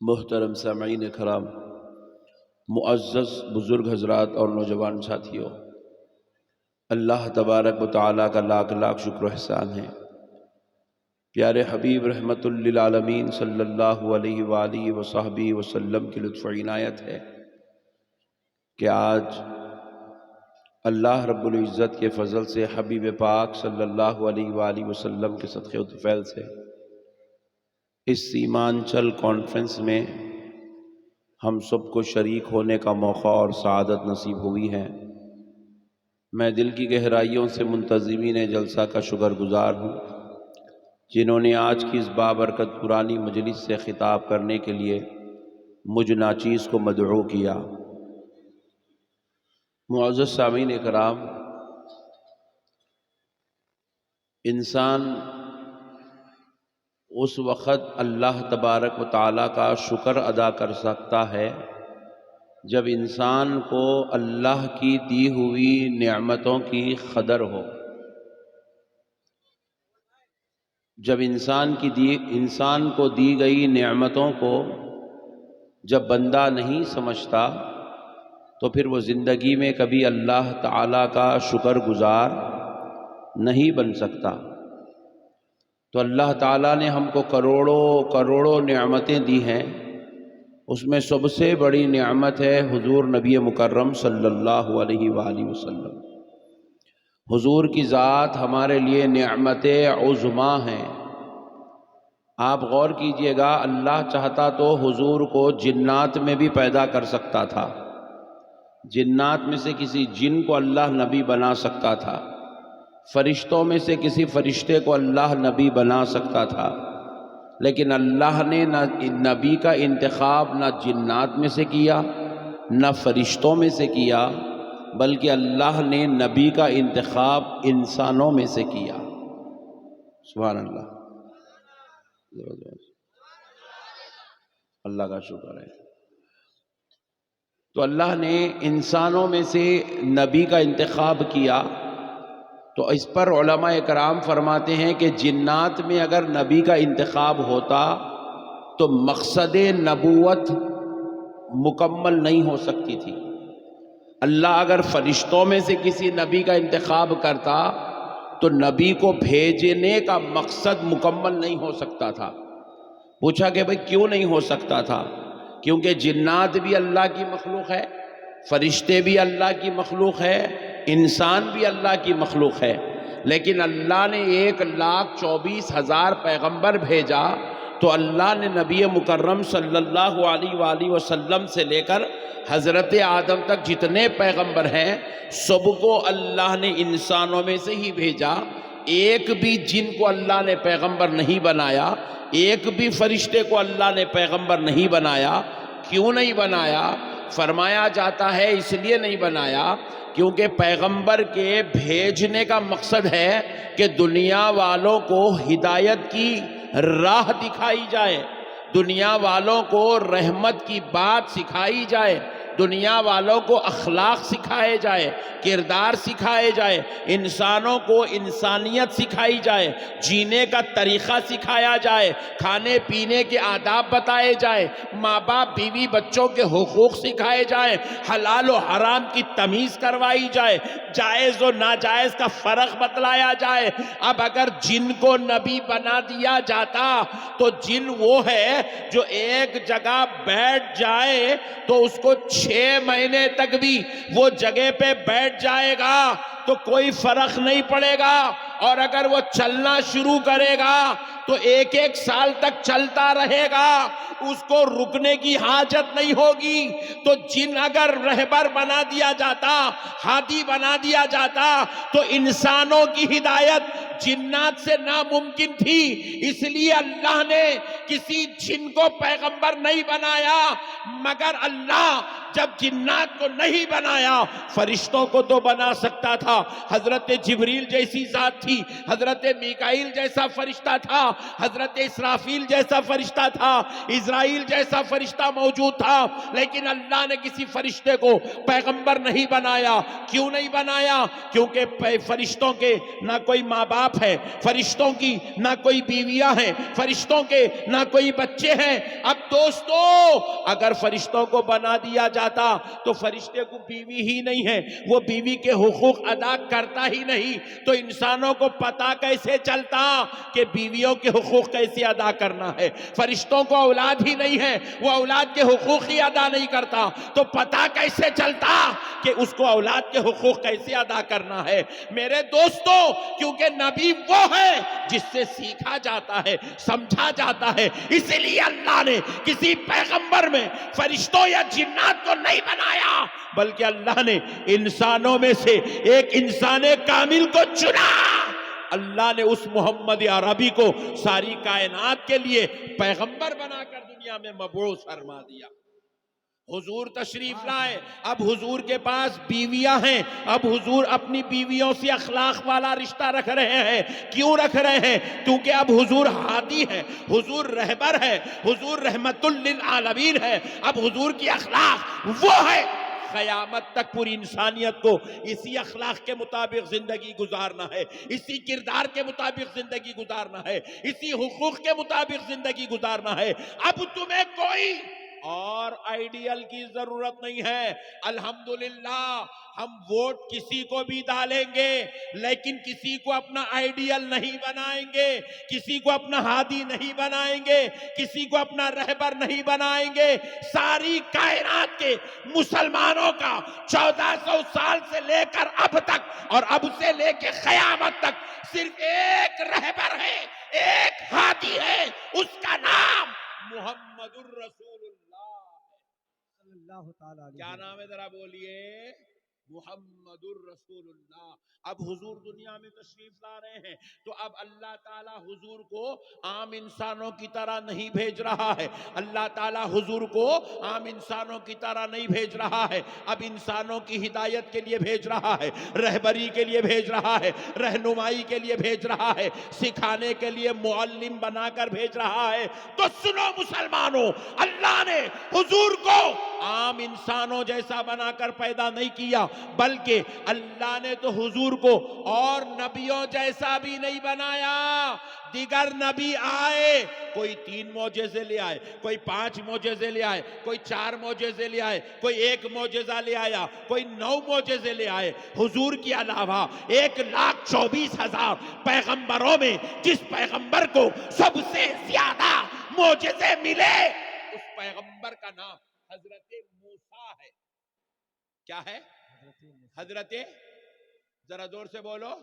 محترم سامعین کرام، معزز بزرگ حضرات اور نوجوان ساتھیوں، اللہ تبارک و تعالیٰ کا لاکھ لاکھ شکر و احسان ہے۔ پیارے حبیب رحمت للعالمین صلی اللہ علیہ وآلہ وصحبہ وسلم کی لطف و عنایت ہے کہ آج اللہ رب العزت کے فضل سے حبیب پاک صلی اللہ علیہ وآلہ وسلم کے صدقے و طفیل سے اس سیمانچل کانفرنس میں ہم سب کو شریک ہونے کا موقع اور سعادت نصیب ہوئی ہے۔ میں دل کی گہرائیوں سے منتظمین جلسہ کا شکر گزار ہوں جنہوں نے آج کی اس بابرکت پرانی مجلس سے خطاب کرنے کے لیے مجھ ناچیز کو مدعو کیا۔ معزز سامعین کرام، انسان اس وقت اللہ تبارک و تعالیٰ کا شکر ادا کر سکتا ہے جب انسان کو اللہ کی دی ہوئی نعمتوں کی قدر ہو۔ جب انسان کو دی گئی نعمتوں کو جب بندہ نہیں سمجھتا تو پھر وہ زندگی میں کبھی اللہ تعالیٰ کا شکر گزار نہیں بن سکتا۔ تو اللہ تعالیٰ نے ہم کو کروڑوں نعمتیں دی ہیں، اس میں سب سے بڑی نعمت ہے حضور نبی مکرم صلی اللہ علیہ وآلہ وسلم۔ حضور کی ذات ہمارے لیے نعمت عظمیٰ ہے۔ آپ غور کیجئے گا، اللہ چاہتا تو حضور کو جنات میں بھی پیدا کر سکتا تھا، جنات میں سے کسی جن کو اللہ نبی بنا سکتا تھا، فرشتوں میں سے کسی فرشتے کو اللہ نبی بنا سکتا تھا، لیکن اللہ نے نہ نبی کا انتخاب نہ جنات میں سے کیا نہ فرشتوں میں سے کیا، بلکہ اللہ نے نبی کا انتخاب انسانوں میں سے کیا۔ سبحان اللہ، اللہ کا شکر ہے۔ تو اللہ نے انسانوں میں سے نبی کا انتخاب کیا، تو اس پر علماء کرام فرماتے ہیں کہ جنات میں اگر نبی کا انتخاب ہوتا تو مقصد نبوت مکمل نہیں ہو سکتی تھی۔ اللہ اگر فرشتوں میں سے کسی نبی کا انتخاب کرتا تو نبی کو بھیجنے کا مقصد مکمل نہیں ہو سکتا تھا۔ پوچھا کہ بھئی کیوں نہیں ہو سکتا تھا؟ کیونکہ جنات بھی اللہ کی مخلوق ہے، فرشتے بھی اللہ کی مخلوق ہے، انسان بھی اللہ کی مخلوق ہے، لیکن اللہ نے 1,24,000 پیغمبر بھیجا تو اللہ نے نبی مکرم صلی اللہ علیہ وآلہ وسلم سے لے کر حضرت آدم تک جتنے پیغمبر ہیں سب کو اللہ نے انسانوں میں سے ہی بھیجا۔ ایک بھی جن کو اللہ نے پیغمبر نہیں بنایا، ایک بھی فرشتے کو اللہ نے پیغمبر نہیں بنایا۔ کیوں نہیں بنایا؟ فرمایا جاتا ہے اس لیے نہیں بنایا کیونکہ پیغمبر کے بھیجنے کا مقصد ہے کہ دنیا والوں کو ہدایت کی راہ دکھائی جائے، دنیا والوں کو رحمت کی بات سکھائی جائے، دنیا والوں کو اخلاق سکھائے جائے، کردار سکھائے جائے، انسانوں کو انسانیت سکھائی جائے، جینے کا طریقہ سکھایا جائے، کھانے پینے کے آداب بتائے جائے، ماں باپ بیوی بچوں کے حقوق سکھائے جائے، حلال و حرام کی تمیز کروائی جائے، جائز و ناجائز کا فرق بتلایا جائے۔ اب اگر جن کو نبی بنا دیا جاتا تو جن وہ ہے جو ایک جگہ بیٹھ جائے تو اس کو 6 مہینے تک بھی وہ جگہ پہ بیٹھ جائے گا تو کوئی فرق نہیں پڑے گا، اور اگر وہ چلنا شروع کرے گا تو 1 سال تک چلتا رہے گا، اس کو رکنے کی حاجت نہیں ہوگی۔ تو جن اگر رہبر بنا دیا جاتا، ہادی بنا دیا جاتا تو انسانوں کی ہدایت جنات سے ناممکن تھی، اس لیے اللہ نے کسی جن کو پیغمبر نہیں بنایا، مگر اللہ جب جنات کو نہیں بنایا فرشتوں کو تو بنا سکتا تھا. حضرت جبریل جیسی ذات تھی, حضرت میکائیل جیسا فرشتہ تھا, حضرت اسرافیل جیسا فرشتہ تھا, اسرائیل جیسا فرشتہ موجود تھا, لیکن اللہ نے کسی فرشتے کو پیغمبر نہیں بنایا. کیوں نہیں بنایا؟ کیونکہ فرشتوں کے نہ کوئی ماں باپ ہے, فرشتوں کی نہ کوئی بیویاں ہیں, فرشتوں کے نہ کوئی بچے ہیں. اب دوستو, اگر فرشتوں کو بنا دیا جاتا تو فرشتے کو بیوی ہی نہیں ہے, وہ بیوی کے حقوق ادا کرتا ہی نہیں, تو انسانوں کو پتا کیسے چلتا کہ بیویوں کے حقوق کیسے ادا کرنا ہے؟ فرشتوں کو اولاد ہی نہیں ہے, وہ اولاد کے حقوق ہی ادا نہیں کرتا, تو پتا کیسے چلتا کہ اس کو اولاد کے حقوق کیسے ادا کرنا ہے؟ میرے دوستو, کیونکہ نبی وہ ہے جس سے سیکھا جاتا ہے, سمجھا جاتا ہے, اسی لیے اللہ نے کسی پیغمبر میں فرشتوں یا جنات کو نہیں بنایا, بلکہ اللہ نے انسانوں میں سے ایک انسان کامل کو چنا. اللہ نے اس محمد عربی کو ساری کائنات کے لیے پیغمبر بنا کر دنیا میں مبعوث فرما دیا. حضور تشریف لائے, اب حضور کے پاس بیویاں ہیں, اب حضور اپنی بیویوں سے اخلاق والا رشتہ رکھ رہے ہیں. کیوں رکھ رہے ہیں؟ کیونکہ اب حضور ہادی ہے, حضور رہبر ہے, حضور رحمت للعالمین ہے. اب حضور کی اخلاق وہ ہے, قیامت تک پوری انسانیت کو اسی اخلاق کے مطابق زندگی گزارنا ہے, اسی کردار کے مطابق زندگی گزارنا ہے, اسی حقوق کے مطابق زندگی گزارنا ہے. اب تمہیں کوئی اور آئیڈیل کی ضرورت نہیں ہے. الحمدللہ ہم ووٹ کسی کو بھی ڈالیں گے, لیکن کسی کو اپنا آئیڈیل نہیں بنائیں گے, کسی کو اپنا ہادی نہیں بنائیں گے, کسی کو اپنا رہبر نہیں بنائیں گے. ساری کائنات کے مسلمانوں کا 1400 سال سے لے کر اب تک, اور اب سے لے کے قیامت تک صرف ایک رہبر ہے, ایک ہادی ہے, اس کا نام محمد الرسول اللہ. اللہ تعالیٰ علیہ کیا نام ہے ذرا بولیے؟ محمد الرسول اللہ. اب حضور دنیا میں تشریف لا رہے ہیں, تو اب اللہ تعالیٰ حضور کو عام انسانوں کی طرح نہیں بھیج رہا ہے. اللہ تعالیٰ حضور کو عام انسانوں کی طرح نہیں بھیج رہا ہے, اب انسانوں کی ہدایت کے لیے بھیج رہا ہے, رہبری کے لیے بھیج رہا ہے, رہنمائی کے لیے بھیج رہا ہے, سکھانے کے لیے معلم بنا کر بھیج رہا ہے. تو سنو مسلمانوں, اللہ نے حضور کو عام انسانوں جیسا بنا کر پیدا نہیں کیا, بلکہ اللہ نے تو حضور کو اور نبیوں جیسا بھی نہیں بنایا. دیگر نبی آئے, کوئی 3 معجزے لے آئے, کوئی 5 معجزے لے آئے, کوئی 4 معجزے لے آئے, کوئی 1 معجزہ لے آیا, کوئی 9 معجزے لے آئے. حضور کے علاوہ 1,24,000 پیغمبروں میں جس پیغمبر کو سب سے زیادہ معجزے ملے, اس پیغمبر کا نام حضرت موسیٰ ہے. کیا ہے؟ حضرت, ذرا زور سے بولو,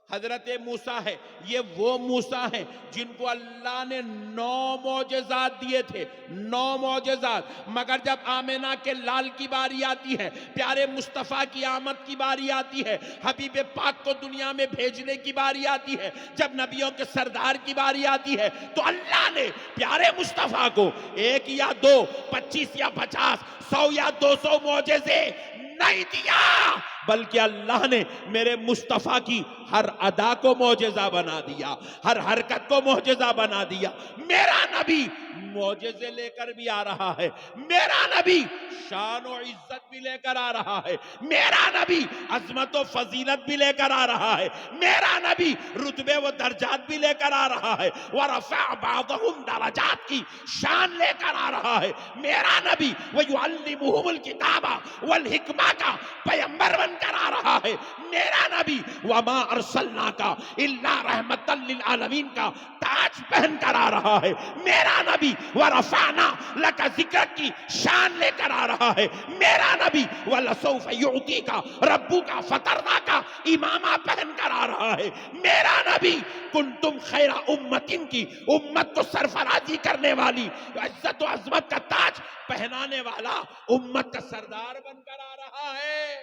حضرت موسیٰ ہے. یہ وہ موسیٰ ہیں جن کو اللہ نے 9 معجزات دیے تھے, 9 معجزات. مگر جب آمنہ کے لال کی باری آتی ہے, پیارے مصطفیٰ کی آمد کی باری آتی ہے, حبیب پاک کو دنیا میں بھیجنے کی باری آتی ہے, جب نبیوں کے سردار کی باری آتی ہے, تو اللہ نے پیارے مصطفیٰ کو 1 یا 2, 25 یا 50, 100 یا 200 معجزے نہیں دیا, بلکہ اللہ نے میرے مصطفیٰ کی ہر ادا کو معجزہ بنا دیا, ہر حرکت کو معجزہ بنا دیا. میرا نبی معجزے لے کر بھی آ رہا ہے, میرا نبی شان و عزت بھی لے کر آ رہا ہے, میرا نبی عظمت و فضیلت بھی لے کر آ رہا ہے, میرا نبی رتبے و درجات بھی لے کر آ رہا ہے, ورفع بعضهم درجات کی شان لے کر آ رہا ہے. میرا نبی وَيُعَلِّمُهُمُ الْكِتَابَ وَالْحِكْمَةَ کا پیغمبر بن کر آ رہا ہے. میرا نبی وَمَا أَرْسَلْنَاكَ إِلَّا رَحْمَةً لِلْعَالَمِينَ کا تاج پہن کر آ رہا ہے. میرا نبی وَرَفَعْنَا لَكَ ذِكْرَكَ کی شان لے کر آ رہا ہے. میرا نبی وَلَسَوْفَ يُعْطِيكَ رَبُّكَ فَتَرْضَىٰ کا امامہ پہن کر آ رہا ہے. میرا نبی کنتم خیر امتن کی امت کو سرفرازی کرنے والی, عزت و عظمت کا تاج پہنانے والا, امت کا سردار بن کر آ رہا ہے.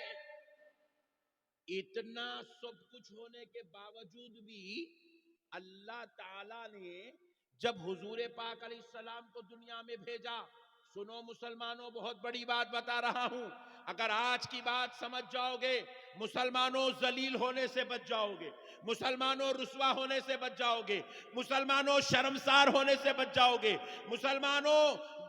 اتنا سب کچھ ہونے کے باوجود بھی اللہ تعالی نے جب حضور پاک علیہ السلام کو دنیا میں بھیجا, سنو مسلمانوں، بہت بڑی بات بتا رہا ہوں، اگر آج کی بات سمجھ جاؤ گے، مسلمانوں ذلیل ہونے سے بچ جاؤ گے، مسلمانوں رسوا ہونے سے بچ جاؤ گے، مسلمانوں شرمسار ہونے سے بچ جاؤ گے، مسلمانوں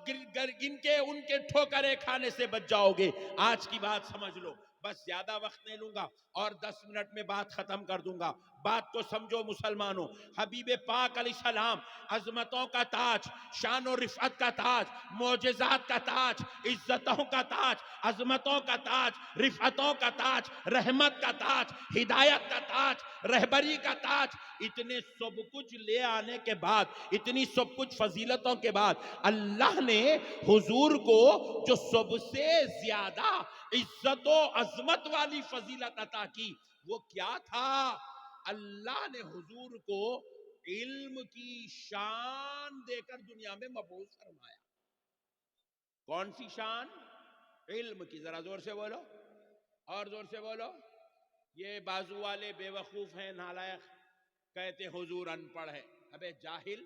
ان کے ٹھوکریں کھانے سے بچ جاؤ گے۔ آج کی بات سمجھ لو، بس زیادہ وقت نہیں لوں گا اور 10 منٹ میں بات ختم کر دوں گا۔ بات کو سمجھو مسلمانوں، حبیب پاک علیہ السلام عظمتوں کا تاج، شان و رفعت کا تاج، معجزات کا تاج، عزتوں کا تاج، عظمتوں کا تاج، رفعتوں کا تاج، رحمت کا تاج، ہدایت کا تاج، رہبری کا تاج، اتنے سب کچھ لے آنے کے بعد، اتنی سب کچھ فضیلتوں کے بعد، اللہ نے حضور کو جو سب سے زیادہ عزت و عظمت والی فضیلت عطا کی، وہ کیا تھا؟ اللہ نے حضور کو علم کی شان دے کر دنیا میں مبعوث فرمایا۔ کون سی شان؟ علم کی۔ ذرا زور سے بولو اور زور سے بولو۔ یہ بازو والے بے وقوف ہیں، نالائق، کہتے حضور ان پڑھ ہے۔ ابے جاہل،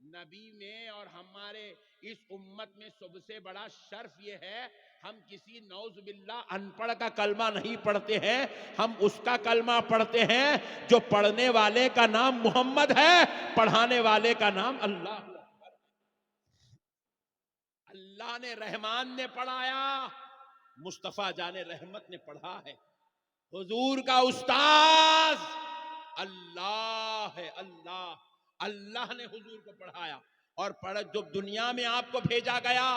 نبی میں اور ہمارے اس امت میں سب سے بڑا شرف یہ ہے، ہم کسی نعوذ باللہ ان پڑھ کا کلمہ نہیں پڑھتے ہیں، ہم اس کا کلمہ پڑھتے ہیں جو پڑھنے والے کا نام محمد ہے، پڑھانے والے کا نام اللہ اکبر۔ اللہ نے رحمان نے پڑھایا، مصطفیٰ جان رحمت نے پڑھا ہے۔ حضور کا استاذ اللہ ہے، اللہ نے حضور کو پڑھایا اور جب دنیا میں آپ کو بھیجا گیا،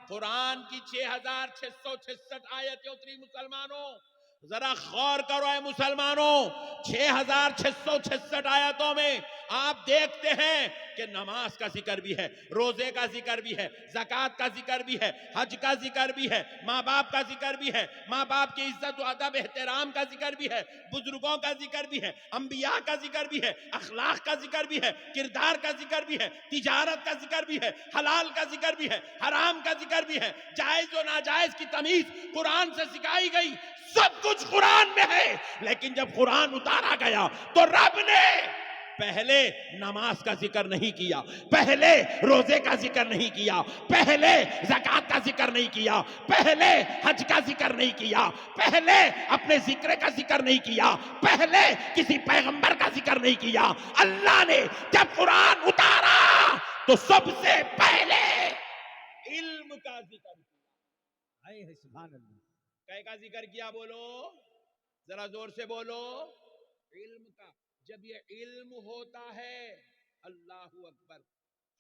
قرآن کی 6666 آیتیں اتری مسلمانوں۔ ذرا غور کرو اے مسلمانوں، 6666 آیتوں میں آپ دیکھتے ہیں کہ نماز کا ذکر بھی ہے، روزے کا ذکر بھی ہے، زکوٰۃ کا ذکر بھی ہے، حج کا ذکر بھی ہے، ماں باپ کا ذکر بھی ہے، ماں باپ کی عزت و ادب احترام کا ذکر بھی ہے، بزرگوں کا ذکر بھی ہے، انبیاء کا ذکر بھی ہے، اخلاق کا ذکر بھی ہے، کردار کا ذکر بھی ہے، تجارت کا ذکر بھی ہے، حلال کا ذکر بھی ہے، حرام کا ذکر بھی ہے، جائز و ناجائز کی تمیز قرآن سے سکھائی گئی۔ سب کچھ قرآن میں ہے، لیکن جب قرآن اتارا گیا تو رب نے پہلے نماز کا ذکر نہیں کیا، پہلے روزے کا ذکر نہیں کیا، پہلے زکوٰۃ کا ذکر نہیں کیا، پہلے حج کا ذکر نہیں کیا، پہلے اپنے ذکر کا ذکر نہیں کیا، پہلے کسی پیغمبر کا ذکر نہیں کیا۔ اللہ نے جب قرآن اتارا تو سب سے پہلے علم کا ذکر کیا۔ سبحان اللہ۔ کیا کا ذکر کیا؟ بولو ذرا زور سے بولو۔ علم کا۔ جب یہ علم ہوتا ہے، اللہ اکبر،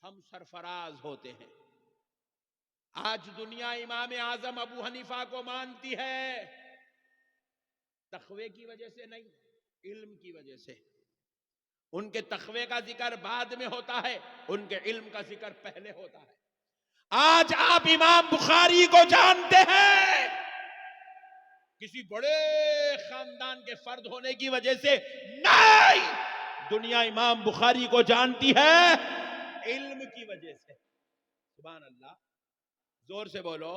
ہم سرفراز ہوتے ہیں۔ آج دنیا امام اعظم ابو حنیفہ کو مانتی ہے، تقوی کی وجہ سے نہیں، علم کی وجہ سے۔ ان کے تقوی کا ذکر بعد میں ہوتا ہے، ان کے علم کا ذکر پہلے ہوتا ہے۔ آج آپ امام بخاری کو جانتے ہیں کسی بڑے خاندان کے فرد ہونے کی وجہ سے نہیں، دنیا امام بخاری کو جانتی ہے علم کی وجہ سے۔ سبحان اللہ، زور سے بولو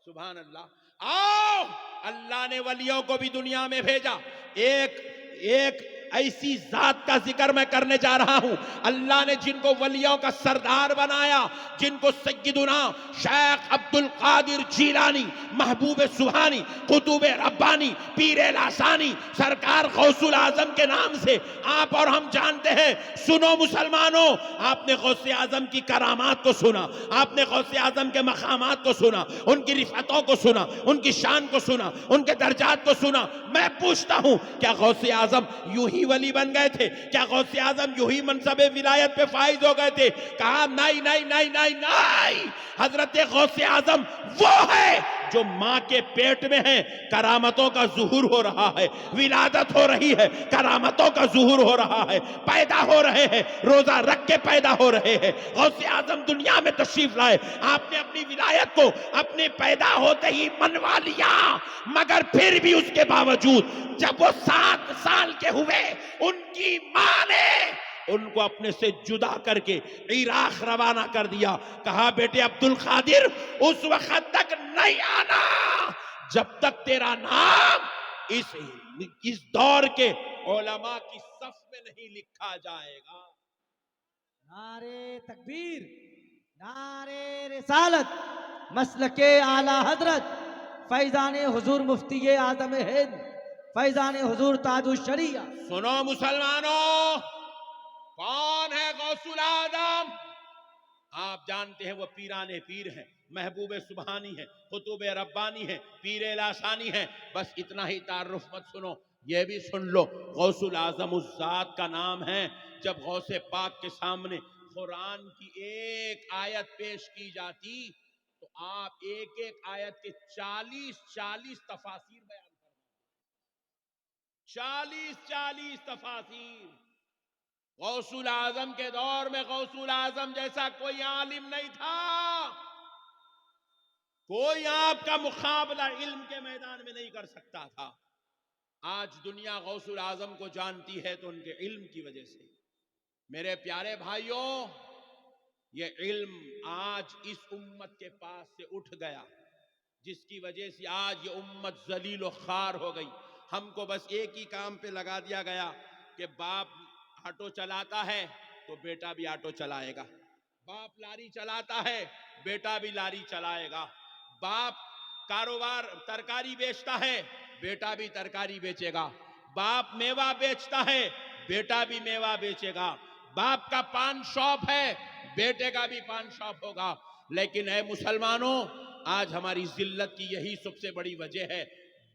سبحان اللہ۔ آؤ، اللہ نے ولیوں کو بھی دنیا میں بھیجا۔ ایک ایسی ذات کا ذکر میں کرنے جا رہا ہوں، اللہ نے جن کو ولیوں کا سردار بنایا، جن کو سیدنا شیخ عبد القادر جیلانی، محبوب سبحانی، قطب ربانی، پیر لاسانی، سرکار غوث الاعظم کے نام سے آپ اور ہم جانتے ہیں۔ سنو مسلمانوں، آپ نے غوث اعظم کی کرامات کو سنا، آپ نے غوث اعظم کے مقامات کو سنا، ان کی رفعتوں کو سنا، ان کی شان کو سنا، ان کے درجات کو سنا۔ میں پوچھتا ہوں، کیا غوث اعظم یوں ہی ولی بن گئے تھے؟ کیا غوث اعظم یوں ہی منصب ولایت پہ فائز ہو گئے تھے؟ کہا نہیں نہیں نہیں نہیں نہیں، حضرت غوث اعظم وہ ہے جو ماں کے پیٹ میں ہے، کرامتوں کا ظہور ہو رہا ہے، ولادت ہو رہی ہے، کرامتوں کا ظہور ہو رہا ہے، پیدا ہو رہے ہیں، روزہ رکھ کے پیدا ہو رہے ہیں۔ غوث اعظم دنیا میں تشریف لائے، آپ نے اپنی ولایت کو اپنے پیدا ہوتے ہی منوا لیا، مگر پھر بھی اس کے باوجود جب وہ 7 سال کے ہوئے، ان کی ماں نے ان کو اپنے سے جدا کر کے عراق روانہ کر دیا۔ کہا بیٹے عبد القادر اس وقت تک نہیں آنا جب تک تیرا نام اس دور کے علماء کی صف میں نہیں لکھا جائے گا۔ نعرے تکبیر، نعرے رسالت مسلک اعلی حضرت فیضان حضور مفتی اعظم ہند فیضان حضور تاج الشریعہ. سنو مسلمانوں، کون ہے غوث العظم؟ آپ جانتے ہیں وہ پیران پیر ہیں، محبوب سبحانی ہیں، قطب ربانی ہیں، پیر لاسانی ہیں. بس اتنا ہی تعارف مت سنو، یہ بھی سن لو غوث العظم اس ذات کا نام ہے. جب غوث پاک کے سامنے قرآن کی ایک آیت پیش کی جاتی تو آپ ایک ایک آیت کے 40 تفاسیر بیان کرتے. 40 تفاسیر. غوث العظم کے دور میں غوث العظم جیسا کوئی عالم نہیں تھا. کوئی آپ کا مقابلہ علم کے میدان میں نہیں کر سکتا تھا. آج دنیا غوث العظم کو جانتی ہے تو ان کے علم کی وجہ سے. میرے پیارے بھائیوں، یہ علم آج اس امت کے پاس سے اٹھ گیا، جس کی وجہ سے آج یہ امت ذلیل و خوار ہو گئی. ہم کو بس ایک ہی کام پہ لگا دیا گیا کہ باپ آٹو چلاتا ہے تو بیٹا بھی آٹو چلائے گا، باپ لاری چلاتا ہے بیٹا بھی لاری چلائے گا، باپ کاروبار ترکاری بیچتا ہے بیٹا بھی ترکاری بیچے گا، باپ میوہ بیچتا ہے بیٹا بھی میوہ بیچے گا، باپ کا پان شاپ ہے بیٹے کا بھی پان شاپ ہوگا. لیکن اے مسلمانوں، آج ہماری ذلت کی یہی سب سے بڑی وجہ ہے.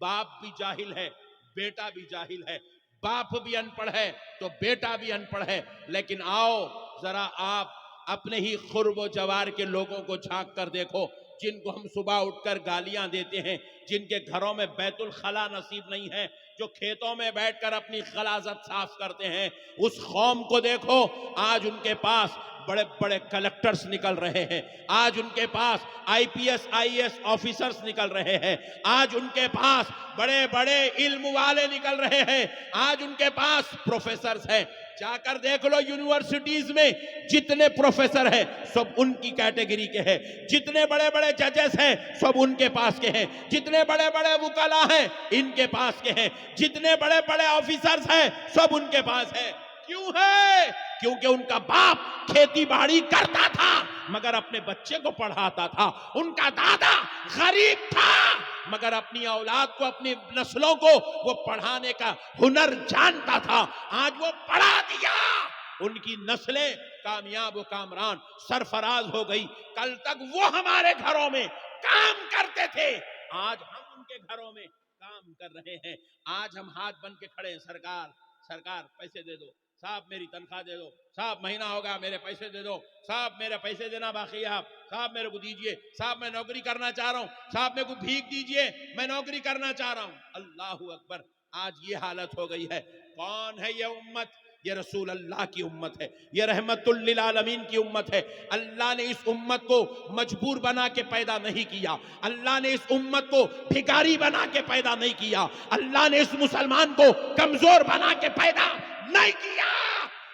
باپ بھی جاہل ہے بیٹا بھی جاہل ہے، باپ بھی ان پڑھ ہے تو بیٹا بھی ان پڑھ ہے. لیکن آؤ ذرا آپ اپنے ہی قرب و جوار کے لوگوں کو جھانک کر دیکھو، جن کو ہم صبح اٹھ کر گالیاں دیتے ہیں، جن کے گھروں میں بیت الخلا نصیب نہیں ہے، جو کھیتوں میں بیٹھ کر اپنی غلاظت صاف کرتے ہیں، اس قوم کو دیکھو. آج ان کے پاس بڑے بڑے کلیکٹرز نکل رہے ہیں، آج ان کے پاس IPS آفیسرز نکل رہے ہیں، آج ان کے پاس بڑے بڑے علم والے نکل رہے ہیں، آج ان کے پاس پروفیسرز ہیں. جا کر دیکھ لو یونیورسٹیز میں جتنے پروفیسر ہیں سب ان کی کیٹیگری کے ہیں، جتنے بڑے بڑے ججز ہیں سب ان کے پاس کے ہیں، جتنے بڑے بڑے وکلا ہیں ان کے پاس کے ہیں، جتنے بڑے بڑے آفیسرز ہیں سب ان کے پاس ہیں. کیوں ہے؟ کیونکہ ان کا باپ کھیتی باڑی کرتا تھا مگر اپنے بچے کو پڑھاتا تھا. ان کا دادا غریب تھا مگر اپنی اولاد کو، اپنی نسلوں کو وہ پڑھانے کا ہنر جانتا تھا. آج وہ پڑھا دیا، ان کی نسلیں کامیاب و کامران سرفراز ہو گئی. کل تک وہ ہمارے گھروں میں کام کرتے تھے، آج ہم ان کے گھروں میں کام کر رہے ہیں. آج ہم ہاتھ بن کے کھڑے ہیں، سرکار پیسے دے دو، صاحب میری تنخواہ دے دو، صاحب مہینہ ہوگا میرے پیسے دے دو، صاحب میرے پیسے دینا باقی ہے، آپ صاحب میرے کو دیجئے، صاحب میں نوکری کرنا چاہ رہا ہوں، صاحب میرے کو بھیک دیجئے میں نوکری کرنا چاہ رہا ہوں. اللہ اکبر. آج یہ حالت ہو گئی ہے. کون ہے یہ امت؟ یہ رسول اللہ کی امت ہے، یہ رحمت للعالمین کی امت ہے. اللہ نے اس امت کو مجبور بنا کے پیدا نہیں کیا، اللہ نے اس امت کو بھکاری بنا کے پیدا نہیں کیا، اللہ نے اس مسلمان کو کمزور بنا کے پیدا نہیں کیا.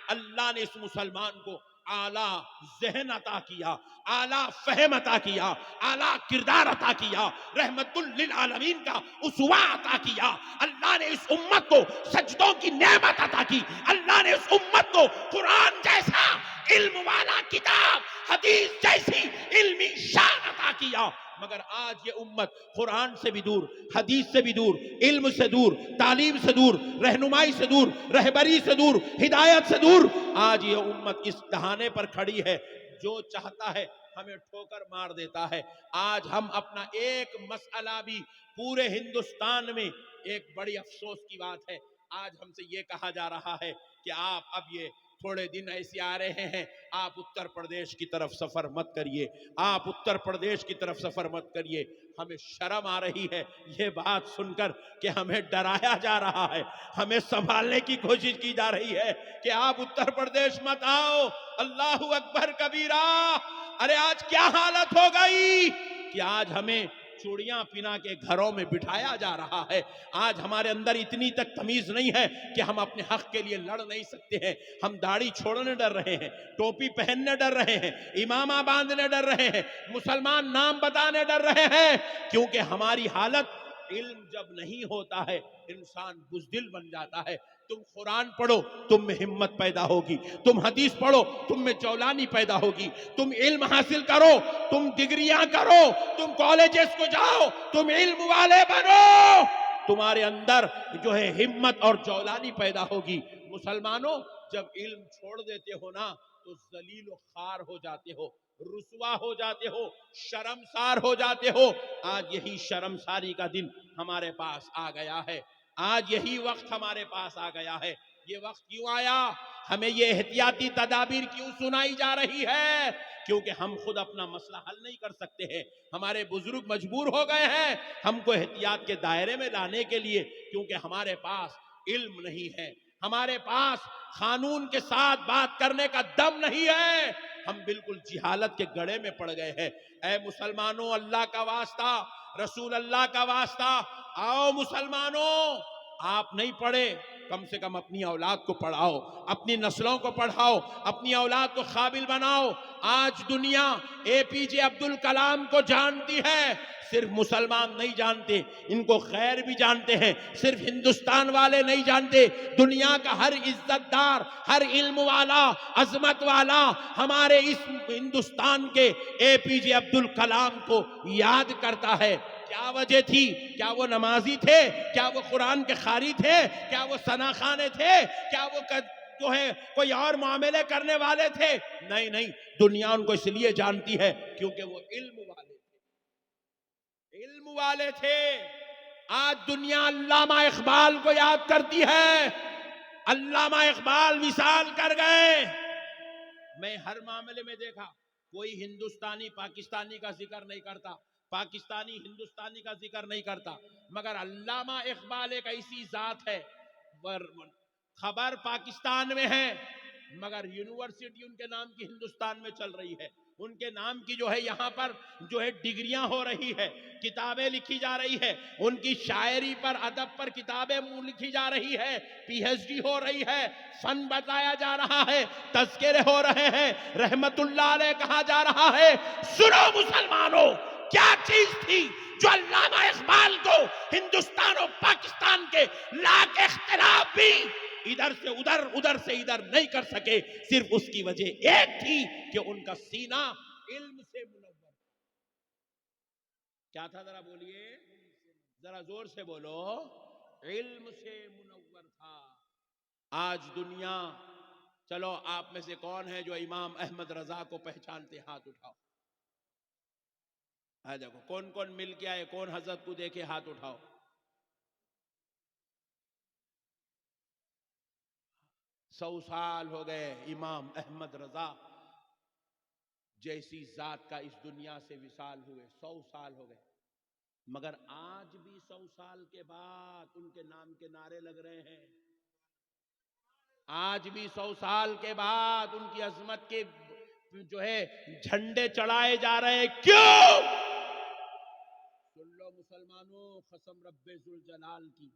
اللہ نے اس مسلمان کو اعلیٰ ذہن عطا کیا، اعلیٰ فہم عطا کیا، اعلیٰ کردار عطا کیا، رحمت للعالمین کا اسوہ عطا کیا. اللہ نے اس امت کو سجدوں کی نعمت عطا کی، اللہ نے اس امت کو قرآن جیسا علم والا کتاب، حدیث جیسی علمی شان عطا کیا. مگر آج یہ امت قرآن سے بھی دور، حدیث سے بھی دور، علم سے دور، تعلیم سے دور، رہنمائی سے دور، رہبری سے دور، ہدایت سے دور. آج یہ امت اس دہانے پر کھڑی ہے، جو چاہتا ہے ہمیں ٹھوکر مار دیتا ہے. آج ہم اپنا ایک مسئلہ بھی پورے ہندوستان میں، ایک بڑی افسوس کی بات ہے، آج ہم سے یہ کہا جا رہا ہے کہ آپ اب یہ تھوڑے دن ایسے آ رہے ہیں، آپ اتر پردیش کی طرف سفر مت کریے، آپ اتر پردیش کی طرف سفر مت کریے. ہمیں شرم آ رہی ہے یہ بات سن کر کہ ہمیں ڈرایا جا رہا ہے، ہمیں سنبھالنے کی کوشش کی جا رہی ہے کہ آپ اتر پردیش مت آؤ. اللہ اکبر کبیرہ. ارے آج کیا حالت ہو گئی کہ آج ہمیں چوڑیاں پنا کے گھروں میں بٹھایا جا رہا ہے. آج ہمارے اندر اتنی تک تمیز نہیں ہے کہ ہم اپنے حق کے لیے لڑ نہیں سکتے ہیں. ہم داڑھی چھوڑنے ڈر رہے ہیں، ٹوپی پہننے ڈر رہے ہیں، امامہ باندھنے ڈر رہے ہیں، مسلمان نام بتانے ڈر رہے ہیں، کیونکہ ہماری حالت علم جب نہیں ہوتا ہے انسان بزدل بن جاتا ہے. تم قرآن پڑھو تم میں ہمت پیدا ہوگی, تم حدیث پڑھو تم میں جولانی پیدا ہوگی, تم علم حاصل کرو, تم ڈگریاں کرو, تم کالجز کو جاؤ, تم علم والے بنو, تمہارے اندر جو ہے ہمت اور جولانی پیدا ہوگی. مسلمانوں جب علم چھوڑ دیتے ہو نا تو ذلیل و خوار ہو جاتے ہو, رسوا ہو جاتے ہو, شرمسار ہو جاتے ہو. آج یہی شرمساری کا دن ہمارے پاس آ گیا ہے, آج یہی وقت ہمارے پاس آ گیا ہے. یہ وقت کیوں آیا؟ ہمیں یہ احتیاطی تدابیر کیوں سنائی جا رہی ہے؟ کیونکہ ہم خود اپنا مسئلہ حل نہیں کر سکتے ہیں, ہمارے بزرگ مجبور ہو گئے ہیں ہم کو احتیاط کے دائرے میں لانے کے لیے, کیونکہ ہمارے پاس علم نہیں ہے, ہمارے پاس قانون کے ساتھ بات کرنے کا دم نہیں ہے, ہم بالکل جہالت کے گڑھے میں پڑ گئے ہیں. اے مسلمانوں, اللہ کا واسطہ, رسول اللہ کا واسطہ, آؤ مسلمانوں, آپ نہیں پڑھے کم سے کم اپنی اولاد کو پڑھاؤ, اپنی نسلوں کو پڑھاؤ, اپنی اولاد کو قابل بناؤ. آج دنیا اے پی جے عبد الکلام کو جانتی ہے, صرف مسلمان نہیں جانتے, ان کو غیر بھی جانتے ہیں, صرف ہندوستان والے نہیں جانتے, دنیا کا ہر عزت دار, ہر علم والا, عظمت والا ہمارے اس ہندوستان کے اے پی جے عبد الکلام کو یاد کرتا ہے. کیا وجہ تھی؟ کیا وہ نمازی تھے؟ کیا وہ قرآن کے قاری تھے؟ کیا وہ ثنا خانے تھے؟ کیا وہ جو ہے کوئی اور معاملے کرنے والے تھے؟ نہیں نہیں, دنیا ان کو اس لیے جانتی ہے کیونکہ وہ علم والے تھے, علم والے تھے. آج دنیا علامہ اقبال کو یاد کرتی ہے, علامہ اقبال وصال کر گئے. میں ہر معاملے میں دیکھا کوئی ہندوستانی پاکستانی کا ذکر نہیں کرتا, پاکستانی ہندوستانی کا ذکر نہیں کرتا, مگر علامہ اقبال ایک ایسی ذات ہے, خبر پاکستان میں ہے مگر یونیورسٹی ان کے نام کی ہندوستان میں چل رہی ہے, ان کے نام کی جو ہے یہاں پر جو ہے ڈگریاں ہو رہی ہے, کتابیں لکھی جا رہی ہے, ان کی شاعری پر, ادب پر کتابیں لکھی جا رہی ہے, پی ایچ ڈی ہو رہی ہے, فن بتایا جا رہا ہے, تذکرے ہو رہے ہیں, رحمت اللہ علیہ کہا جا رہا ہے. سنو مسلمانوں, کیا چیز تھی جو علامہ اقبال کو ہندوستان اور پاکستان کے لاکھ اختلاف بھی ادھر سے ادھر, ادھر سے ادھر نہیں کر سکے؟ صرف اس کی وجہ ایک تھی کہ ان کا سینہ علم سے منور. کیا تھا؟ ذرا بولیے, ذرا زور سے بولو. علم سے منور تھا. آج دنیا, چلو آپ میں سے کون ہے جو امام احمد رضا کو پہچانتے؟ ہاتھ اٹھاؤ. دیکھو کون کون مل کے آئے, کون حضرت کو دیکھے, ہاتھ اٹھاؤ. 100 سال ہو گئے امام احمد رضا جیسی ذات کا اس دنیا سے وصال ہوئے, 100 سال ہو گئے. مگر آج بھی 100 سال کے بعد ان کے نام کے نعرے لگ رہے ہیں, آج بھی 100 سال کے بعد ان کی عظمت کے جو ہے جھنڈے چڑھائے جا رہے ہیں. کیوں؟ سن لو مسلمانوں, قسم رب ذوالجلال کی,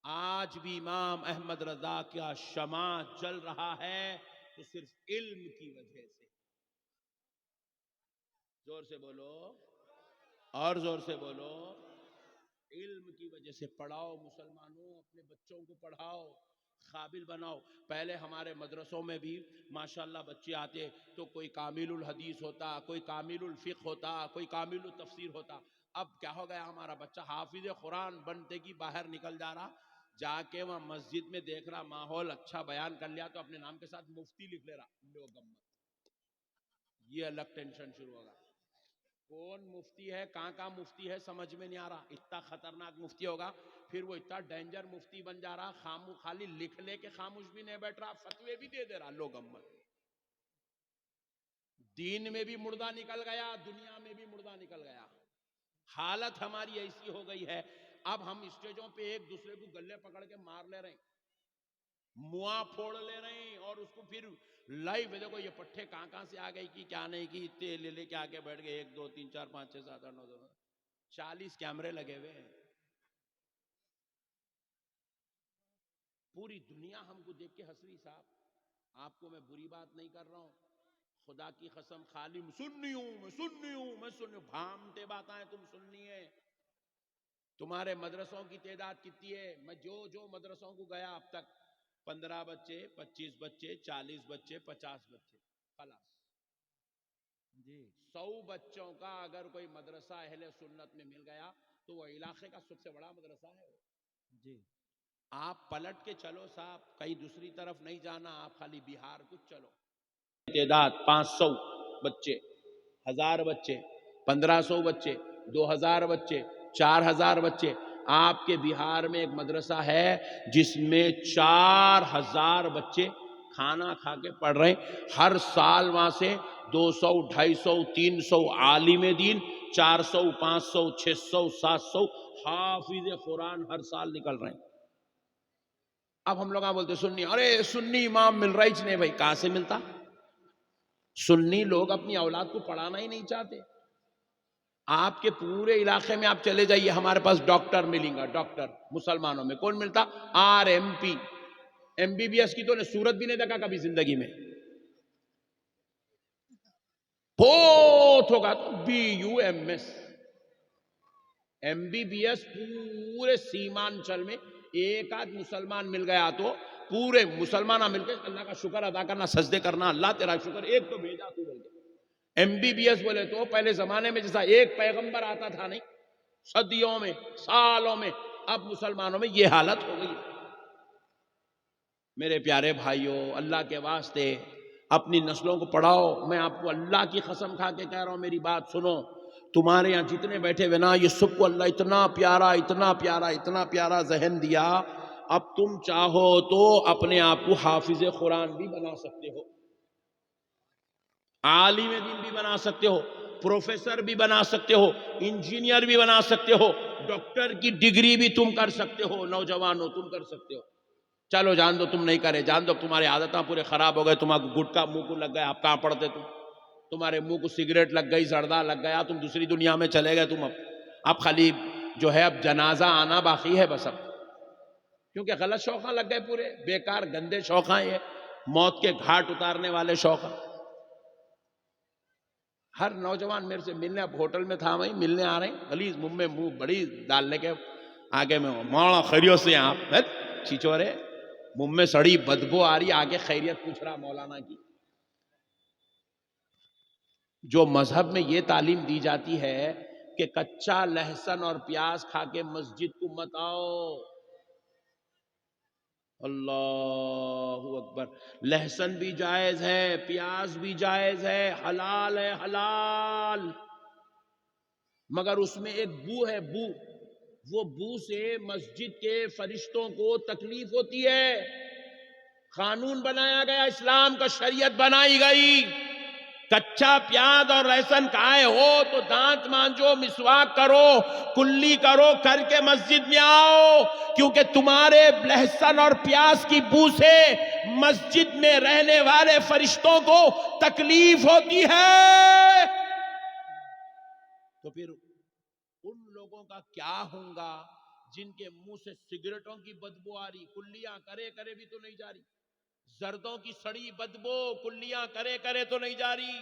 آج بھی امام احمد رضا کا شمع جل رہا ہے تو صرف علم کی وجہ سے. زور سے بولو, اور زور سے بولو. علم کی وجہ سے. پڑھاؤ مسلمانوں, اپنے بچوں کو پڑھاؤ, قابل بناؤ. پہلے ہمارے مدرسوں میں بھی ماشاءاللہ بچے آتے تو کوئی کامل الحدیث ہوتا, کوئی کامل الفقہ ہوتا, کوئی کامل التفسیر ہوتا. اب کیا ہو گیا, ہمارا بچہ حافظ قرآن بنتے کی باہر نکل جا رہا, جا کے وہاں مسجد میں دیکھ رہا ماحول اچھا بیان کر لیا تو اپنے نام کے ساتھ مفتی لکھ لے رہا. یہ الگ ٹینشن شروع ہوگا. کون مفتی ہے, کہاں مفتی ہے, سمجھ میں نہیں آ رہا. اتنا خطرناک مفتی ہوگا, پھر وہ اتنا ڈینجر مفتی بن جا رہا, خالی لکھ لے کے خاموش بھی نہیں بیٹھ رہا, فتوے بھی دے رہا. لوگ امت دین میں بھی مردہ نکل گیا, دنیا میں بھی مردہ نکل گیا. حالت ہماری ایسی ہو گئی ہے, اب ہم اسٹیجوں پہ ایک دوسرے کو گلے پکڑ کے مار لے رہے ہیں, مواں پھوڑ لے رہے ہیں, اور اس کو پھر لائیو دیکھو یہ پٹھے کہاں سے آ گئی کی کیا نہیں کی, اتنے لے کے آگے بیٹھ گئے. 1 2 3 4 5 6 7 8 9 10 40 کیمرے لگے ہوئے ہیں. پوری دنیا ہم کو دیکھ کے ہنس رہی. صاحب آپ کو میں بری بات نہیں کر رہا ہوں, خدا کی قسم, خالی سننی ہوں, میں سننی ہوں, میں سننی ہوں. بھامتے باتیں تم سننی ہے, تمہارے مدرسوں کی تعداد کتنی ہے؟ میں جو مدرسوں کو گیا اب تک 15 بچے، 25 بچے، 40 بچے، 50 بچے، خلاص. جی 100 بچوں کا اگر کوئی مدرسہ اہل سنت میں مل گیا تو وہ علاقے کا سب سے بڑا مدرسہ ہے. جی آپ پلٹ کے چلو صاحب، کہیں دوسری طرف نہیں جانا، آپ خالی بہار کچھ چلو. تعداد 500 بچے، 1000 بچے، 1500 بچے، 2000 بچے، 4000 بچے. آپ کے بہار میں ایک مدرسہ ہے جس میں 4000 بچے کھانا کھا کے پڑھ رہے ہیں. ہر سال وہاں سے 200، 250، 300 عالم دین، 400، 500، 600، 700 حافظ قرآن ہر سال نکل رہے ہیں. اب ہم لوگ بولتے سنی، ارے سنی امام مل رہا ہی نہیں. بھائی کہاں سے ملتا؟ سنی لوگ اپنی اولاد کو پڑھانا ہی نہیں چاہتے. آپ کے پورے علاقے میں آپ چلے جائیے، ہمارے پاس ڈاکٹر ملیں گا. ڈاکٹر مسلمانوں میں کون ملتا؟ RMP، MBBS کی تو نے صورت بھی نہیں دیکھا کبھی زندگی میں. بہت ہوگا تو BUMS. MBBS پورے سیمانچل میں ایک آدھ مسلمان مل گیا تو پورے مسلمان مل کے اللہ کا شکر ادا کرنا، سجدے کرنا، اللہ تیرا شکر ایک تو بھیجا تو بول کے. MBBS بولے تو پہلے زمانے میں جیسا ایک پیغمبر آتا تھا نہیں، صدیوں میں، سالوں میں، اب مسلمانوں میں یہ حالت ہو گئی. میرے پیارے بھائیوں، اللہ کے واسطے اپنی نسلوں کو پڑھاؤ. میں آپ کو اللہ کی قسم کھا کے کہہ رہا ہوں، میری بات سنو. تمہارے یہاں جتنے بیٹھے ہوئے نا، یہ سب کو اللہ اتنا پیارا اتنا پیارا اتنا پیارا ذہن دیا. اب تم چاہو تو اپنے آپ کو حافظ قرآن بھی بنا سکتے ہو، عالم دین بھی بنا سکتے ہو، پروفیسر بھی بنا سکتے ہو، انجینئر بھی بنا سکتے ہو، ڈاکٹر کی ڈگری بھی تم کر سکتے ہو. نوجوانوں تم کر سکتے ہو. چلو جان دو تم نہیں کرے، جان دو تمہارے عادتیں پورے خراب ہو گئے. تمہارا گٹکا منہ کو لگ گیا، آپ کہاں پڑھتے تم؟ تمہارے منہ کو سگریٹ لگ گئی، زردہ لگ گیا، تم دوسری دنیا میں چلے گئے. تم اب خالی جو ہے اب جنازہ آنا باقی ہے بس. اب کیونکہ غلط شوقاں لگ گئے، پورے بیکار گندے شوقاں، یہ موت کے گھاٹ اتارنے والے شوقاں. ہر نوجوان میرے سے ملنے، اب ہوٹل میں تھا وہیں ملنے آ رہے ہیں، غلیظ منہ میں منہ بڑی ڈالنے کے آگے میں مولا خیریت سے آپ چیچورے منہ میں سڑی بدبو آ رہی، آگے خیریت پوچھ رہا مولانا کی. جو مذہب میں یہ تعلیم دی جاتی ہے کہ کچا لہسن اور پیاز کھا کے مسجد کو مت آؤ. اللہ اکبر. لہسن بھی جائز ہے، پیاز بھی جائز ہے، حلال ہے، حلال، مگر اس میں ایک بو ہے، بو. وہ بو سے مسجد کے فرشتوں کو تکلیف ہوتی ہے. قانون بنایا گیا، اسلام کا شریعت بنائی گئی. کچا پیاز اور لہسن کھائے ہو تو دانت مانجو، مسواک کرو، کلی کرو، کر کے مسجد میں آؤ. کیونکہ تمہارے لہسن اور پیاز کی بو سے مسجد میں رہنے والے فرشتوں کو تکلیف ہوتی ہے. تو پھر ان لوگوں کا کیا ہوگا جن کے منہ سے سگریٹوں کی بدبو آ رہی، کلیاں کرے کرے بھی تو نہیں جا رہی. زردوں کی سڑی بدبو، کلیاں کرے کرے تو نہیں جا رہی.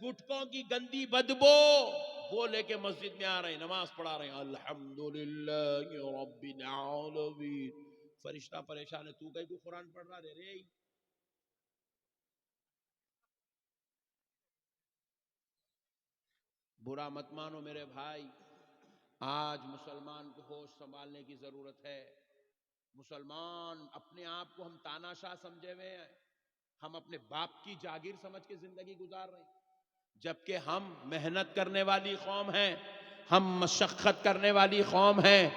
گٹکوں کی گندی بدبو، وہ لے کے مسجد میں آ رہے ہیں، نماز پڑھا رہے ہیں. الحمدللہ رب العالمین. فرشتہ پریشان ہے، تو کہیں کو قرآن پڑھ رہا رے. برا مت مانو میرے بھائی. آج مسلمان کو ہوش سنبھالنے کی ضرورت ہے. مسلمان اپنے آپ کو ہم تاناشاہ سمجھے ہوئے ہیں، ہم اپنے باپ کی جاگیر سمجھ کے زندگی گزار رہے ہیں، جبکہ ہم محنت کرنے والی قوم ہیں، ہم مشقت کرنے والی قوم ہیں.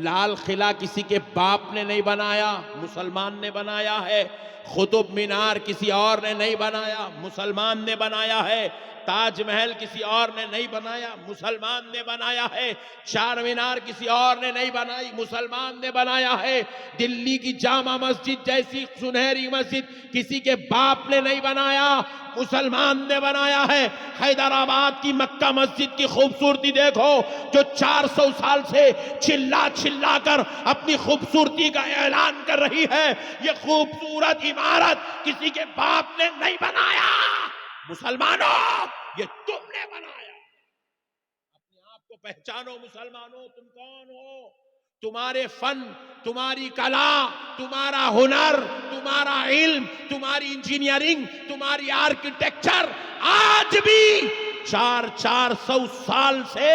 لال قلعہ کسی کے باپ نے نہیں بنایا، مسلمان نے بنایا ہے. قطب مینار کسی اور نے نہیں بنایا، مسلمان نے بنایا ہے. تاج محل کسی اور نے نہیں بنایا، مسلمان نے بنایا ہے. چار مینار کسی اور نے نہیں بنائی، مسلمان نے بنایا ہے. دلی کی جامع مسجد جیسی سنہری مسجد کسی کے باپ نے نہیں بنایا، مسلمان نے بنایا ہے. حیدرآباد کی مکہ مسجد کی خوبصورتی دیکھو، جو 400 سال سے چلا چلا کر اپنی خوبصورتی کا اعلان کر رہی ہے. یہ خوبصورت عمارت کسی کے باپ نے نہیں بنایا، مسلمانوں یہ تم نے بنایا. اپنے آپ کو پہچانو مسلمانوں، تم کون ہو؟ تمہارے فن، تمہاری کلا، تمہارا ہنر، تمہارا علم، تمہاری انجینئرنگ، تمہاری آرکیٹیکچر آج بھی 400 سال سے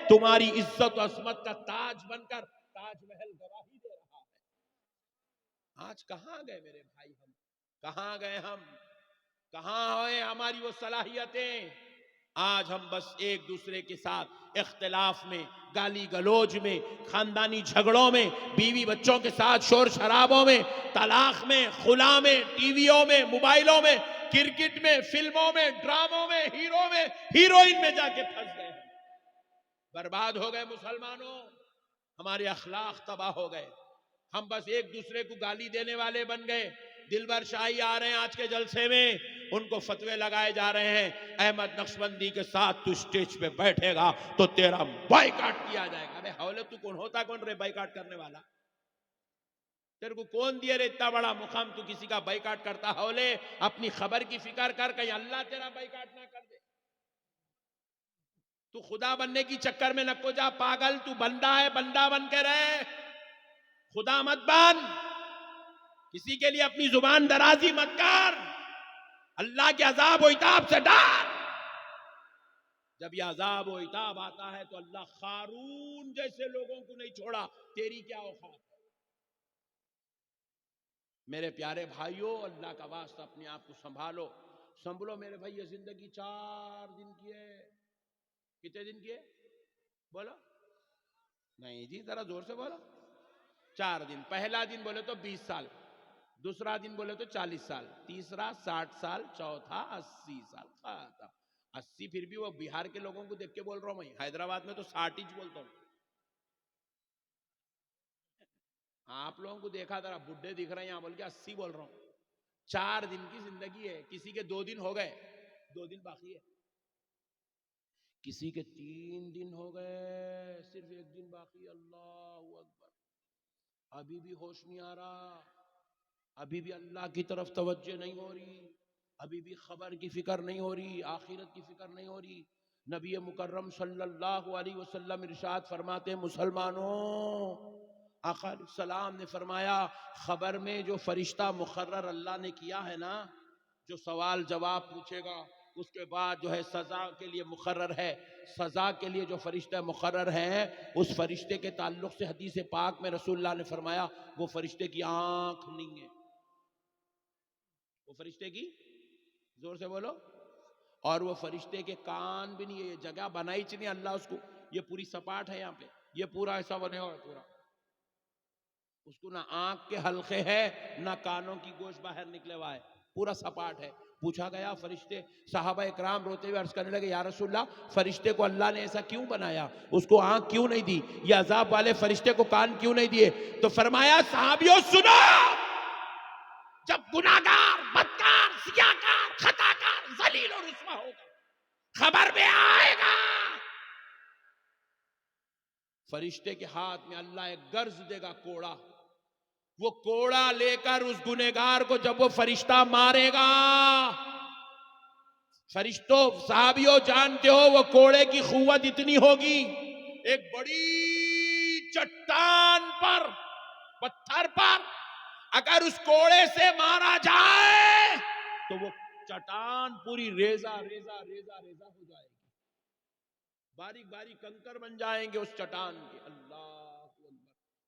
تمہاری عزت و عظمت کا تاج بن کر تاج محل گواہی دے رہا ہے۔ آج کہاں گئے میرے بھائی؟ ہم کہاں گئے؟ ہم کہاں ہوئے ہماری وہ صلاحیتیں؟ آج ہم بس ایک دوسرے کے ساتھ اختلاف میں، گالی گلوج میں، خاندانی جھگڑوں میں، بیوی بچوں کے ساتھ شور شرابوں میں، طلاق میں، خلا میں، ٹی ویوں میں، موبائلوں میں، کرکٹ میں، فلموں میں، ڈراموں میں، ہیرو میں، ہیروئن میں جا کے پھنس گئے۔ برباد ہو گئے مسلمانوں، ہمارے اخلاق تباہ ہو گئے۔ ہم بس ایک دوسرے کو گالی دینے والے بن گئے۔ دلبر شاہی آ رہے ہیں آج کے جلسے میں، ان کو فتوے لگائے جا رہے ہیں، احمد نقشبندی کے ساتھ تو اسٹیج پہ بیٹھے گا تو تیرا بائیکاٹ کیا جائے گا۔ ابے حولے تو کون ہوتا، کون رے بائیکاٹ کرنے والا؟ تیرے کو کون دیا رے اتنا بڑا مقام تو کسی کا بائیکاٹ کرتا؟ حولے اپنی خبر کی فکر کر، کہیں اللہ تیرا بائیکاٹ نہ کر دے۔ تو خدا بننے کی چکر میں نہ کو جا پاگل، تو بندہ ہے، بندہ بن کے رہے، خدا مت بن۔ کسی کے لیے اپنی زبان درازی مت کر، اللہ کے عذاب و عتاب سے ڈر۔ جب یہ عذاب و عتاب آتا ہے تو اللہ قارون جیسے لوگوں کو نہیں چھوڑا، تیری کیا اوقات ہے؟ میرے پیارے بھائیوں، اللہ کا واسطہ اپنے آپ کو سنبھالو میرے بھائی۔ یہ زندگی 4 دن کی ہے۔ کتنے دن کی ہے؟ بولو نہیں جی، ذرا زور سے بولو۔ 4 دن۔ پہلا دن بولے تو 20 سال، دوسرا دن بولے تو 40 سال، تیسرا 60 سال، چوتھا 80 سال۔ ختم۔ 80 پھر بھی وہ بہار کے لوگوں کو دیکھ کے بول رہا ہوں میں، حیدرآباد میں تو 60 ہی بولتا ہوں۔ آپ لوگوں کو دیکھا ذرا بڈھے دکھ رہے ہیں یہاں، بول کے 80 بول رہا ہوں۔ 4 دن کی زندگی ہے۔ کسی کے 2 دن ہو گئے، 2 دن باقی ہے۔ کسی کے 3 دن ہو گئے، صرف 1 دن باقی۔ اللہ اکبر۔ ابھی بھی ہوش نہیں آ رہا، ابھی بھی اللہ کی طرف توجہ نہیں ہو رہی، ابھی بھی خبر کی فکر نہیں ہو رہی، آخرت کی فکر نہیں ہو رہی۔ نبی مکرم صلی اللہ علیہ وسلم ارشاد فرماتے ہیں، مسلمانوں، آقا علیہ السلام نے فرمایا، خبر میں جو فرشتہ مقرر اللہ نے کیا ہے نا، جو سوال جواب پوچھے گا، اس کے بعد جو ہے سزا کے لیے مقرر ہے، سزا کے لیے جو فرشتہ مقرر ہیں، اس فرشتے کے تعلق سے حدیث پاک میں رسول اللہ نے فرمایا، وہ فرشتے کی آنکھ نہیں ہے، وہ فرشتے کی، زور سے بولو، اور وہ فرشتے کے کان بھی نہیں ہے۔ یہ جگہ بنائی چنی اللہ اس کو، یہ پوری سپاٹ ہے، یہاں پہ یہ پورا ایسا بنے ہوا ہے پورا، اس کو نہ آنکھ کے حلقے ہے، نہ کانوں کی گوشت باہر نکلے ہوا ہے، پورا سپاٹ ہے۔ پوچھا گیا فرشتے، صحابہ اکرام روتے ہوئے عرض کرنے لگے، یا رسول اللہ، فرشتے کو اللہ نے ایسا کیوں بنایا؟ اس کو آنکھ کیوں نہیں دی؟ یہ عذاب والے فرشتے کو کان کیوں نہیں دیے؟ تو فرمایا، صحابیوں سنو، جب گناہگار، بدکار، سیاہکار، خطاکار، ذلیل اور رسوا ہوگا، خبر میں آئے گا، فرشتے کے ہاتھ میں اللہ ایک گرز دے گا، کوڑا، وہ کوڑا لے کر اس گنہگار کو جب وہ فرشتہ مارے گا، فرشتوں، صحابیوں جانتے ہو وہ کوڑے کی قوت اتنی ہوگی، ایک بڑی چٹان پر، پتھر پر اگر اس کوڑے سے مارا جائے تو وہ چٹان پوری ریزہ ریزہ ریزہ ریزہ ہو جائے گی، باریک باریک کنکر بن جائیں گے اس چٹان کے۔ اللہ اکبر۔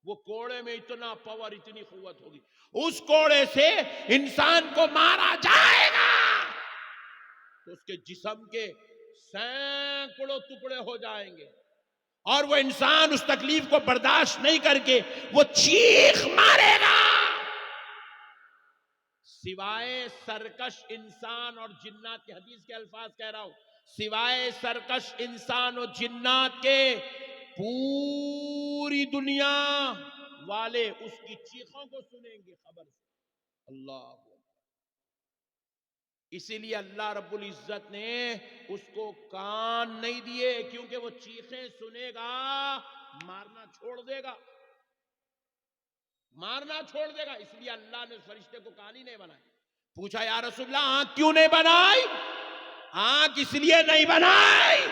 وہ کوڑے میں اتنا پاور، اتنی قوت ہوگی، اس کوڑے سے انسان کو مارا جائے گا تو اس کے جسم کے سینکڑوں ٹکڑے ہو جائیں گے، اور وہ انسان اس تکلیف کو برداشت نہیں کر کے وہ چیخ مارے گا۔ سوائے سرکش انسان اور جنات کے، حدیث کے الفاظ کہہ رہا ہوں، سوائے سرکش انسان اور جنات کے، پوری دنیا والے اس کی چیخوں کو سنیں گے خبر سے۔ اللہ، اسی لیے اللہ رب العزت نے اس کو کان نہیں دیے، کیونکہ وہ چیخیں سنے گا، مارنا چھوڑ دے گا، مارنا چھوڑ دے گا۔ اس لیے اللہ نے فرشتے کو کان ہی نہیں بنائے۔ پوچھا، یا رسول اللہ، آنکھ کیوں نہیں بنائی؟ آنکھ اس لیے نہیں بنائی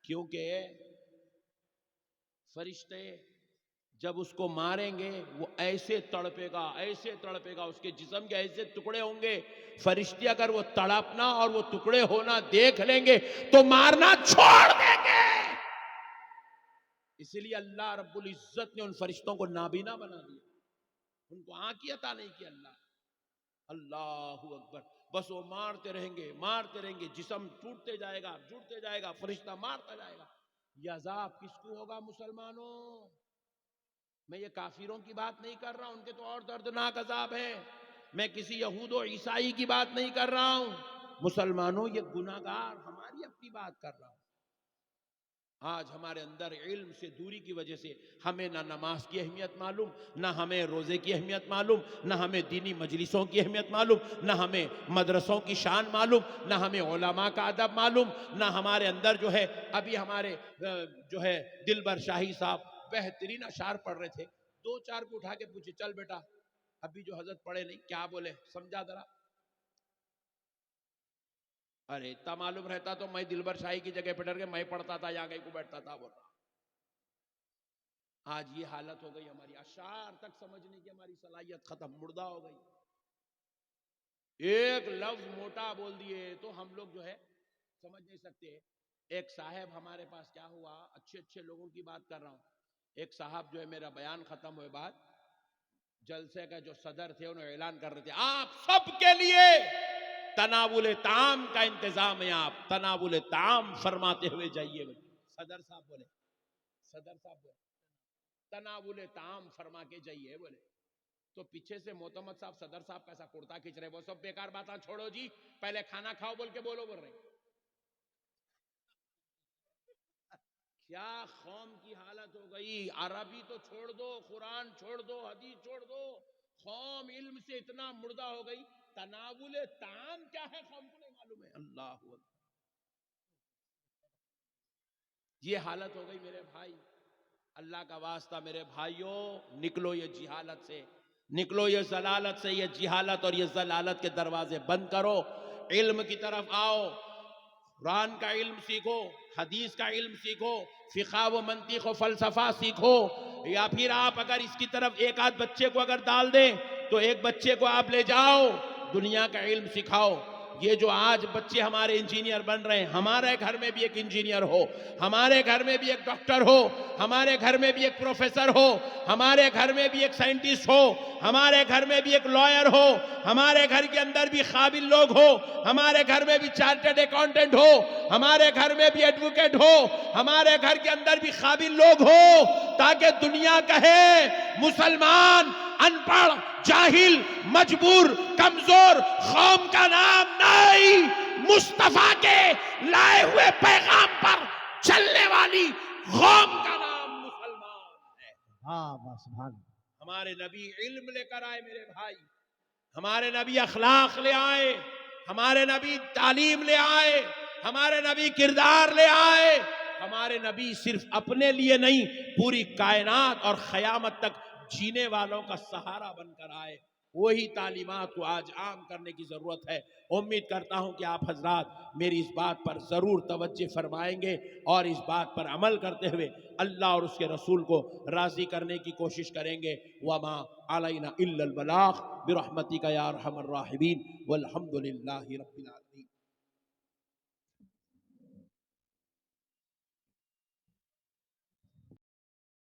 کیونکہ فرشتے جب اس کو ماریں گے وہ ایسے تڑپے گا، اس کے جسم کے ایسے ٹکڑے ہوں گے، فرشتے اگر وہ تڑپنا اور وہ ٹکڑے ہونا دیکھ لیں گے تو مارنا چھوڑ دیں گے۔ اس لیے اللہ رب العزت نے ان فرشتوں کو نابینا بنا دیا، ان کو آنکھ عطا نہیں کی اللہ اکبر۔ بس وہ مارتے رہیں گے، جسم ٹوٹتے جائے گا، فرشتہ مارتا جائے گا۔ یہ عذاب کس کو ہوگا مسلمانوں؟ میں یہ کافروں کی بات نہیں کر رہا ہوں، ان کے تو اور دردناک عذاب ہے۔ میں کسی یہود و عیسائی کی بات نہیں کر رہا ہوں، مسلمانوں یہ گناہگار ہماری اپنی بات کر رہا ہوں۔ آج ہمارے اندر علم سے دوری کی وجہ سے ہمیں نہ نماز کی اہمیت معلوم، نہ ہمیں روزے کی اہمیت معلوم، نہ ہمیں دینی مجلسوں کی اہمیت معلوم، نہ ہمیں مدرسوں کی شان معلوم، نہ ہمیں علماء کا ادب معلوم، نہ ہمارے اندر جو ہے ابھی ہمارے جو ہے دلبر شاہی صاحب بہترین اشعار پڑھ رہے تھے، دو چار کو اٹھا کے پوچھے چل بیٹا ابھی جو حضرت پڑھے نہیں کیا بولے سمجھا ذرا۔ ارے اتنا معلوم رہتا تو میں دلبر شاہی کی جگہ پہ ڈر کے میں پڑھتا تھا، یہاں کہیں کو بیٹھتا تھا بول رہا۔ آج یہ حالت ہو گئی ہماری، اشعار تک سمجھنے کی ہماری صلاحیت ختم، مردہ ہو گئی۔ ایک لفظ موٹا بول دیے تو ہم لوگ جو ہے سمجھ نہیں سکتے۔ ایک صاحب ہمارے پاس کیا ہوا، اچھے لوگوں کی بات کر رہا ہوں، ایک صاحب جو ہے میرا بیان ختم ہوئے بعد جلسے کا جو صدر تھے انہوں اعلان کر رہے تھے آپ سب کے لیے تناول طعام کا انتظام ہے، آپ تناول طعام فرماتے ہوئے جائیے۔ صدر صاحب بولے تناول طعام فرما کے جائیے بولے، تو پیچھے سے معتمد صاحب صدر صاحب کا ایسا کرتا کھینچ رہے، وہ سب بیکار باتاں چھوڑو جی، پہلے کھانا کھاؤ بول کے بول رہے۔ کیا قوم کی حالت ہو گئی، عربی تو چھوڑ دو، قرآن چھوڑ دو، حدیث چھوڑ دو، قوم علم سے اتنا مردہ ہو گئی، تناول طعام کیا ہے قوم کو نہیں معلوم ہے۔ اللہ اکبر، یہ حالت ہو گئی میرے بھائی۔ اللہ کا واسطہ میرے بھائیوں، نکلو یہ جہالت سے، نکلو یہ ضلالت سے، یہ جہالت اور یہ ضلالت کے دروازے بند کرو، علم کی طرف آؤ، قرآن کا علم سیکھو، حدیث کا علم سیکھو، فقہ و منطق و فلسفہ سیکھو، یا پھر آپ اگر اس کی طرف ایک آدھ بچے کو اگر ڈال دیں تو ایک بچے کو آپ لے جاؤ، دنیا کا علم سکھاؤ۔ یہ جو آج بچے ہمارے انجینئر بن رہے ہیں، ہمارے گھر میں بھی ایک انجینئر ہو، ہمارے گھر میں بھی ایک ڈاکٹر ہو، ہمارے گھر میں بھی ایک پروفیسر ہو، ہمارے گھر میں بھی ایک سائنٹسٹ ہو، ہمارے گھر میں بھی ایک لائر ہو، ہمارے گھر کے اندر بھی قابل لوگ ہو، ہمارے گھر میں بھی چارٹرڈ اکاؤنٹنٹ ہو، ہمارے گھر میں بھی ایڈوکیٹ ہو، ہمارے گھر کے اندر بھی قابل لوگ ہو، تاکہ دنیا کہے مسلمان ان پڑھ، جاہل، مجبور، کمزور قوم کا نام نہیں، مصطفیٰ کے لائے ہوئے پیغام پر چلنے والی قوم کا نام مسلمان ہے۔ ہاں سبحان۔ ہمارے نبی علم لے کر آئے میرے بھائی، ہمارے نبی اخلاق لے آئے، ہمارے نبی تعلیم لے آئے، ہمارے نبی کردار لے آئے، ہمارے نبی صرف اپنے لیے نہیں پوری کائنات اور قیامت تک جینے والوں کا سہارا بن کر آئے۔ وہی تعلیمات کو آج عام کرنے کی ضرورت ہے۔ امید کرتا ہوں کہ آپ حضرات میری اس بات پر ضرور توجہ فرمائیں گے اور اس بات پر عمل کرتے ہوئے اللہ اور اس کے رسول کو راضی کرنے کی کوشش کریں گے۔ وما علینا الا البلاغ برحمتک یا ارحم الراحمین والحمد للہ رب العالمین۔